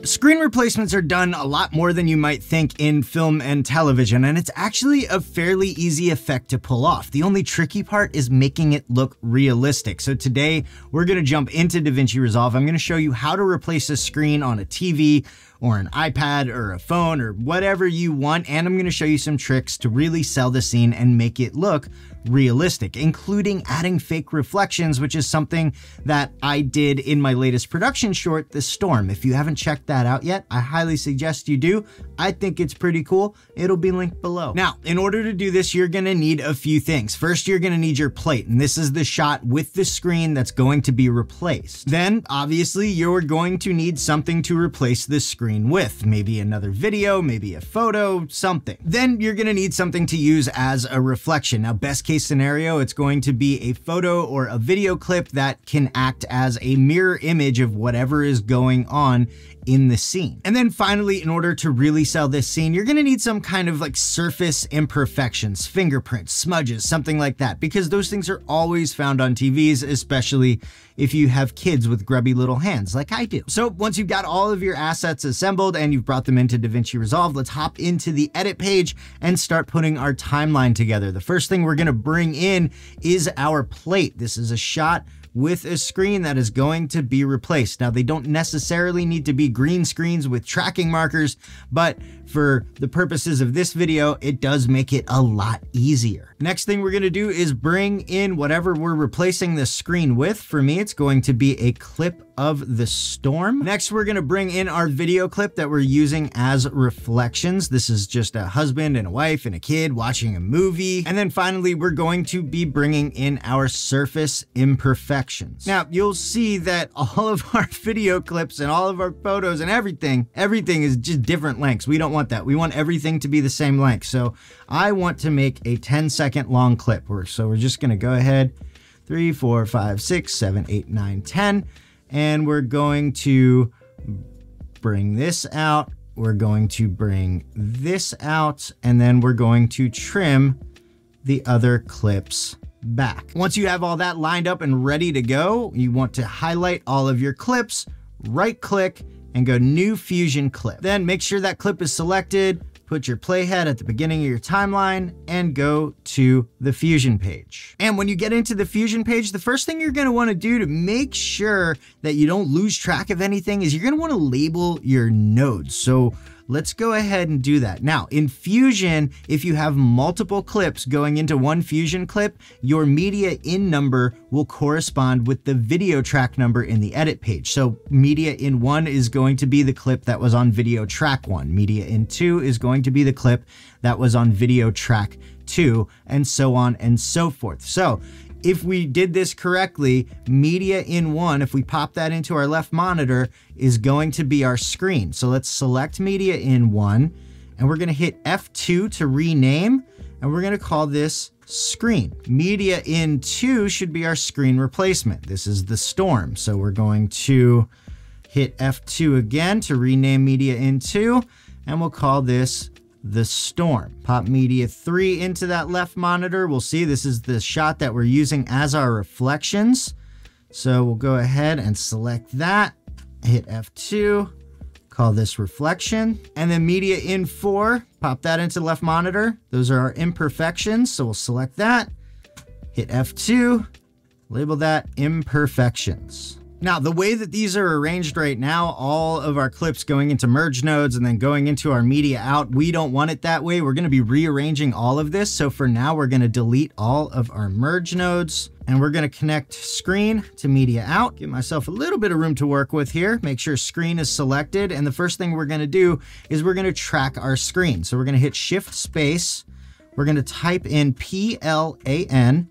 Screen replacements are done a lot more than you might think in film and television, and it's actually a fairly easy effect to pull off. The only tricky part is making it look realistic. So today we're gonna jump into Davinci Resolve. I'm gonna show you how to replace a screen on a TV or an iPad or a phone or whatever you want, and I'm gonna show you some tricks to really sell the scene and make it look realistic, including adding fake reflections, which is something that I did in my latest production short, The Storm. If you haven't checked that out yet, I highly suggest you do. I think it's pretty cool. It'll be linked below. Now, in order to do this, you're gonna need a few things. First, you're gonna need your plate, and this is the shot with the screen that's going to be replaced. Then, obviously, you're going to need something to replace the screen with. Maybe another video, maybe a photo, something. Then you're gonna need something to use as a reflection. Now, best case scenario, it's going to be a photo or a video clip that can act as a mirror image of whatever is going on in the scene. And then finally, in order to really sell this scene, you're gonna need some kind of like surface imperfections, fingerprints, smudges, something like that, because those things are always found on TVs, especially if you have kids with grubby little hands like I do. So once you've got all of your assets assembled and you've brought them into Davinci Resolve, let's hop into the edit page and start putting our timeline together. The first thing we're gonna bring in is our plate. This is a shot with a screen that is going to be replaced. Now, they don't necessarily need to be green screens with tracking markers, but for the purposes of this video, it does make it a lot easier. Next thing we're gonna do is bring in whatever we're replacing the screen with. For me, it's going to be a clip of the storm. Next, we're gonna bring in our video clip that we're using as reflections. This is just a husband and a wife and a kid watching a movie. And then finally, we're going to be bringing in our surface imperfections. Now, you'll see that all of our video clips and all of our photos and everything is just different lengths. We don't want that. We want everything to be the same length. So I want to make a 10-second long clip. So we're just gonna go ahead, 3, 4, 5, 6, 7, 8, 9, 10. And we're going to bring this out. We're going to bring this out, and then we're going to trim the other clips back. Once you have all that lined up and ready to go, you want to highlight all of your clips, right click, and go New Fusion Clip. Then make sure that clip is selected, put your playhead at the beginning of your timeline, and go to the Fusion page. And when you get into the Fusion page, the first thing you're gonna wanna do to make sure that you don't lose track of anything is you're gonna wanna label your nodes. So let's go ahead and do that. Now, in Fusion, if you have multiple clips going into one Fusion clip, your media in number will correspond with the video track number in the edit page. So media in 1 is going to be the clip that was on video track 1. Media in 2 is going to be the clip that was on video track 2, and so on and so forth. So if we did this correctly, media in 1, if we pop that into our left monitor, is going to be our screen. So let's select media in 1, and we're gonna hit F2 to rename, and we're gonna call this screen. Media in 2 should be our screen replacement. This is the storm. So we're going to hit F2 again to rename media in 2, and we'll call this the storm. Pop media 3 into that left monitor. We'll see this is the shot that we're using as our reflections. So we'll go ahead and select that, hit F2, call this reflection. And then media in 4, pop that into the left monitor. Those are our imperfections. So we'll select that, hit F2, label that imperfections. Now, the way that these are arranged right now, all of our clips going into merge nodes and then going into our media out, we don't want it that way. We're gonna be rearranging all of this. So for now, we're gonna delete all of our merge nodes, and we're gonna connect screen to media out. Give myself a little bit of room to work with here. Make sure screen is selected. And the first thing we're gonna do is we're gonna track our screen. So we're gonna hit Shift Space. We're gonna type in PLAN.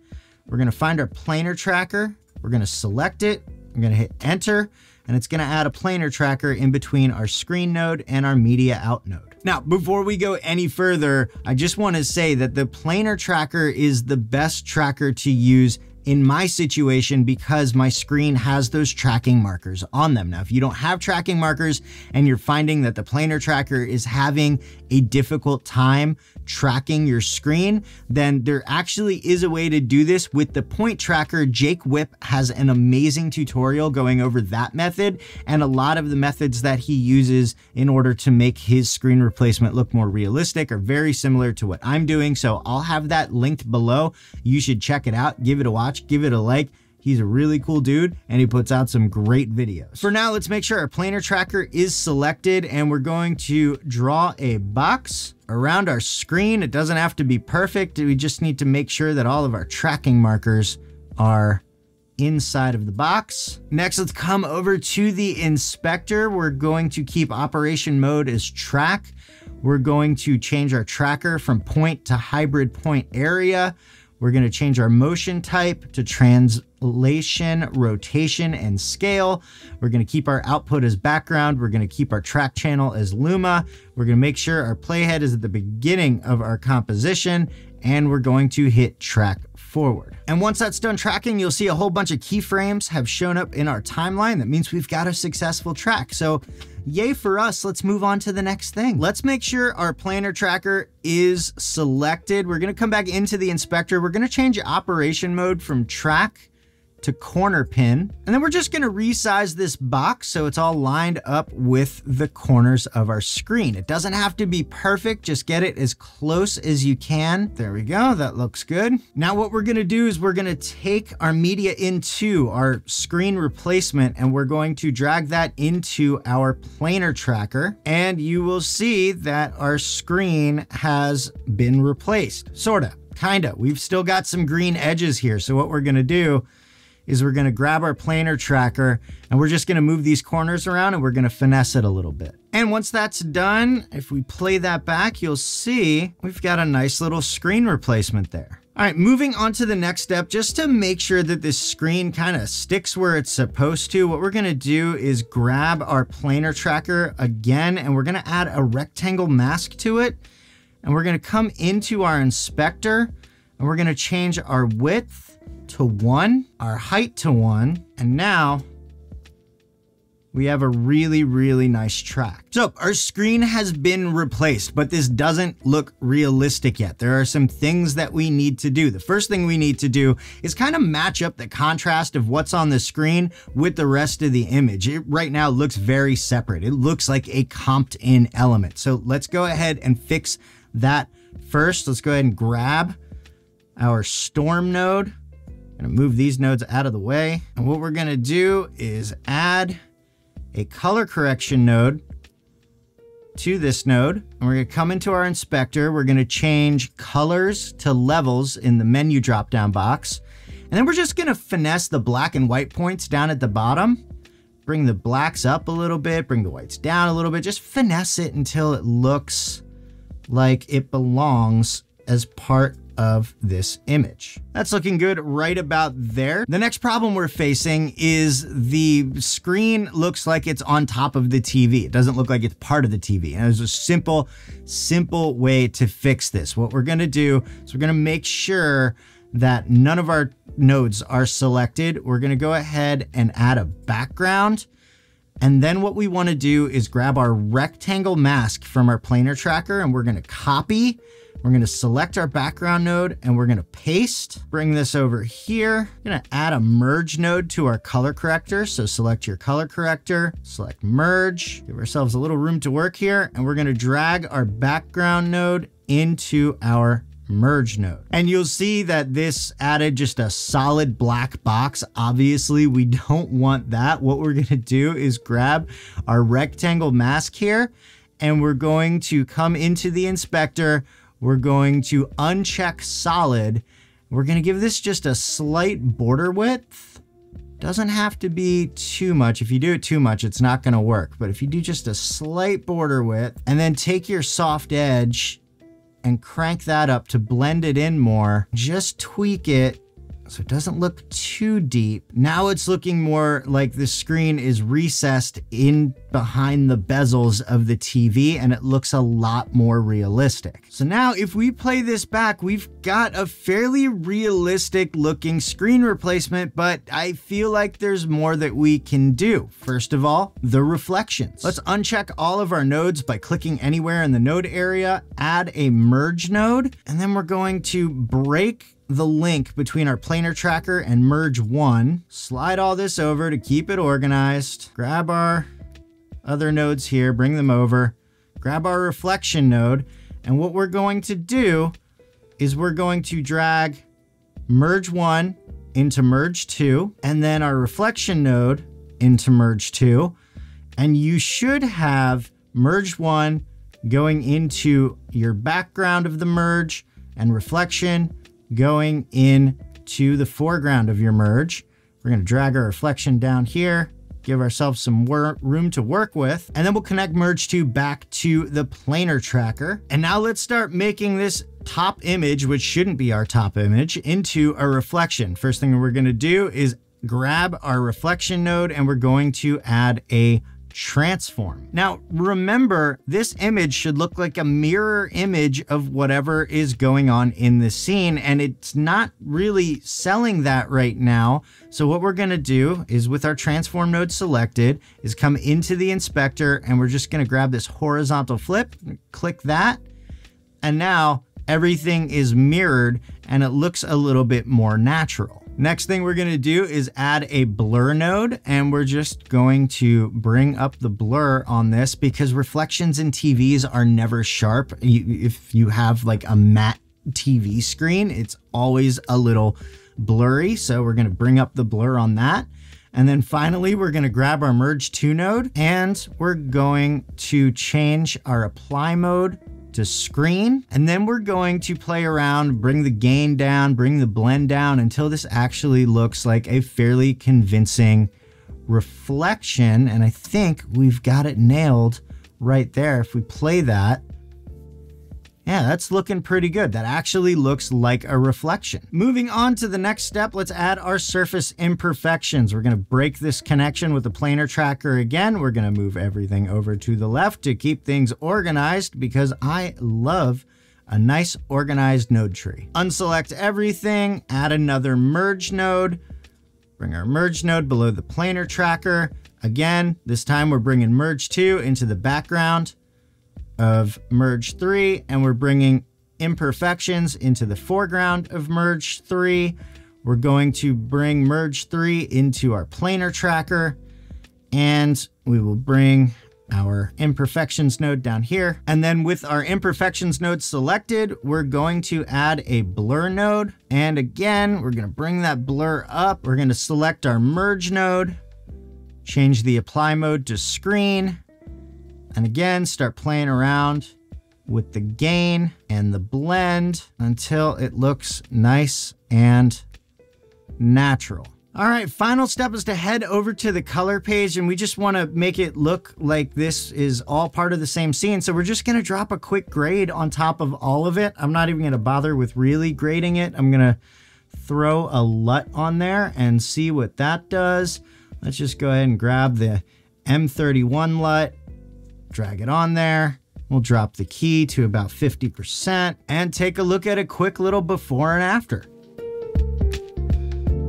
We're gonna find our planar tracker. We're gonna select it. I'm gonna hit enter, and it's gonna add a planar tracker in between our screen node and our media out node. Now, before we go any further, I just wanna say that the planar tracker is the best tracker to use in my situation because my screen has those tracking markers on them. Now, if you don't have tracking markers and you're finding that the planar tracker is having a difficult time tracking your screen, then there actually is a way to do this with the point tracker. Jake Whip has an amazing tutorial going over that method, and a lot of the methods that he uses in order to make his screen replacement look more realistic are very similar to what I'm doing. So I'll have that linked below. You should check it out, give it a watch, give it a like. He's a really cool dude and he puts out some great videos. For now, let's make sure our planar tracker is selected and we're going to draw a box around our screen. It doesn't have to be perfect. We just need to make sure that all of our tracking markers are inside of the box. Next, let's come over to the inspector. We're going to keep operation mode as track. We're going to change our tracker from point to hybrid point area. We're going to change our motion type to translation, rotation, and scale. We're going to keep our output as background. We're going to keep our track channel as Luma. We're going to make sure our playhead is at the beginning of our composition, and we're going to hit track forward. And once that's done tracking, you'll see a whole bunch of keyframes have shown up in our timeline. That means we've got a successful track. So yay for us. Let's move on to the next thing. Let's make sure our planar tracker is selected. We're going to come back into the inspector. We're going to change operation mode from track to corner pin. And then we're just going to resize this box so it's all lined up with the corners of our screen. It doesn't have to be perfect. Just get it as close as you can. There we go. That looks good. Now what we're going to do is we're going to take our media into our screen replacement and we're going to drag that into our planar tracker. And you will see that our screen has been replaced. Sorta, kinda. We've still got some green edges here. So what we're going to do is we're going to grab our planar tracker and we're just going to move these corners around and we're going to finesse it a little bit. And once that's done, if we play that back, you'll see we've got a nice little screen replacement there. All right, moving on to the next step, just to make sure that this screen kind of sticks where it's supposed to, what we're going to do is grab our planar tracker again, and we're going to add a rectangle mask to it. And we're going to come into our inspector and we're going to change our width to 1, our height to 1, and now we have a really, really nice track. So our screen has been replaced, but this doesn't look realistic yet. There are some things that we need to do. The first thing we need to do is kind of match up the contrast of what's on the screen with the rest of the image. It right now looks very separate. It looks like a comped in element. So let's go ahead and fix that first. Let's go ahead and grab our storm node. Gonna move these nodes out of the way. And what we're gonna do is add a color correction node to this node. And we're gonna come into our inspector. We're gonna change colors to levels in the menu drop-down box. And then we're just gonna finesse the black and white points down at the bottom. Bring the blacks up a little bit, bring the whites down a little bit. Just finesse it until it looks like it belongs as part of this image. That's looking good right about there. The next problem we're facing is the screen looks like it's on top of the TV. It doesn't look like it's part of the TV. And there's a simple way to fix this. What we're gonna do is we're gonna make sure that none of our nodes are selected. We're gonna go ahead and add a background. And then what we wanna do is grab our rectangle mask from our planar tracker and we're gonna copy. We're gonna select our background node and we're gonna paste, bring this over here. I'm gonna add a merge node to our color corrector. So select your color corrector, select merge, give ourselves a little room to work here. And we're gonna drag our background node into our merge node. And you'll see that this added just a solid black box. Obviously, we don't want that. What we're gonna do is grab our rectangle mask here and we're going to come into the inspector. We're going to uncheck solid. We're going to give this just a slight border width. Doesn't have to be too much. If you do it too much, it's not going to work. But if you do just a slight border width and then take your soft edge and crank that up to blend it in more, just tweak it so it doesn't look too deep. Now it's looking more like the screen is recessed in behind the bezels of the TV, and it looks a lot more realistic. So now if we play this back, we've got a fairly realistic looking screen replacement, but I feel like there's more that we can do. First of all, the reflections. Let's uncheck all of our nodes by clicking anywhere in the node area, add a merge node, and then we're going to break the link between our planar tracker and merge 1. Slide all this over to keep it organized. Grab our other nodes here, bring them over, grab our reflection node, and what we're going to do is we're going to drag merge 1 into merge 2, and then our reflection node into merge 2, and you should have merge 1 going into your background of the merge and reflection going into the foreground of your merge. We're going to drag our reflection down here, give ourselves some room to work with, and then we'll connect merge 2 back to the planar tracker. And now let's start making this top image, which shouldn't be our top image, into a reflection. First thing we're going to do is grab our reflection node, and we're going to add a transform. Now, remember, this image should look like a mirror image of whatever is going on in the scene, and it's not really selling that right now. So what we're going to do is, with our transform node selected, is come into the inspector, and we're just going to grab this horizontal flip, click that, and now everything is mirrored and it looks a little bit more natural. Next thing we're going to do is add a blur node, and we're just going to bring up the blur on this because reflections in TVs are never sharp. If you have like a matte TV screen, it's always a little blurry. So we're going to bring up the blur on that. And then finally, we're going to grab our merge 2 node, and we're going to change our apply mode to screen, and then we're going to play around, bring the gain down, bring the blend down until this actually looks like a fairly convincing reflection. And I think we've got it nailed right there. If we play that, yeah, that's looking pretty good. That actually looks like a reflection. Moving on to the next step, let's add our surface imperfections. We're going to break this connection with the planar tracker again. We're going to move everything over to the left to keep things organized because I love a nice organized node tree. Unselect everything, add another merge node, bring our merge node below the planar tracker. Again, this time we're bringing merge 2 into the background of merge 3, and we're bringing imperfections into the foreground of merge 3. We're going to bring merge 3 into our planar tracker, and we will bring our imperfections node down here. And then with our imperfections node selected, we're going to add a blur node. And again, we're going to bring that blur up. We're going to select our merge node, change the apply mode to screen, and again, start playing around with the gain and the blend until it looks nice and natural. All right, final step is to head over to the color page, and we just want to make it look like this is all part of the same scene. So we're just going to drop a quick grade on top of all of it. I'm not even going to bother with really grading it. I'm going to throw a LUT on there and see what that does. Let's just go ahead and grab the M31 LUT. Drag it on there. We'll drop the key to about 50% and take a look at a quick little before and after.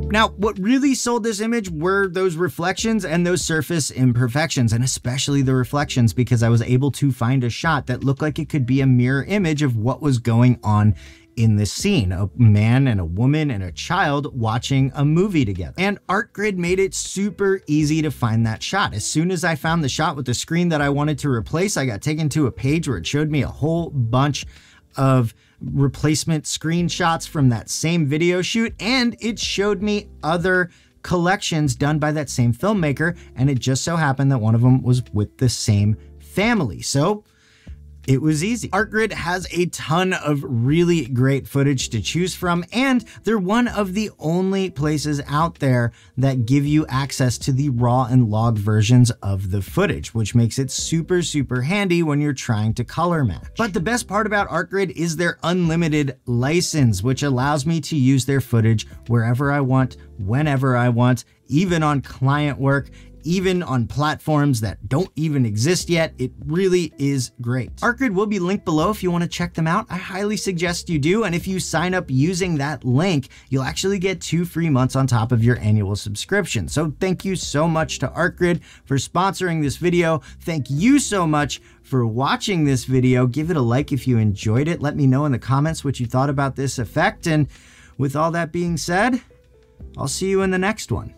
Now, what really sold this image were those reflections and those surface imperfections, and especially the reflections, because I was able to find a shot that looked like it could be a mirror image of what was going on in this scene, a man and a woman and a child watching a movie together. And Artgrid made it super easy to find that shot. As soon as I found the shot with the screen that I wanted to replace, I got taken to a page where it showed me a whole bunch of replacement screenshots from that same video shoot, and it showed me other collections done by that same filmmaker, and it just so happened that one of them was with the same family. So It was easy. Artgrid has a ton of really great footage to choose from, and they're one of the only places out there that give you access to the raw and log versions of the footage, which makes it super, super handy when you're trying to color match. But the best part about Artgrid is their unlimited license, which allows me to use their footage wherever I want, whenever I want, even on client work, even on platforms that don't even exist yet. It really is great. Artgrid will be linked below if you want to check them out. I highly suggest you do. And if you sign up using that link, you'll actually get 2 free months on top of your annual subscription. So thank you so much to Artgrid for sponsoring this video. Thank you so much for watching this video. Give it a like if you enjoyed it. Let me know in the comments what you thought about this effect. And with all that being said, I'll see you in the next one.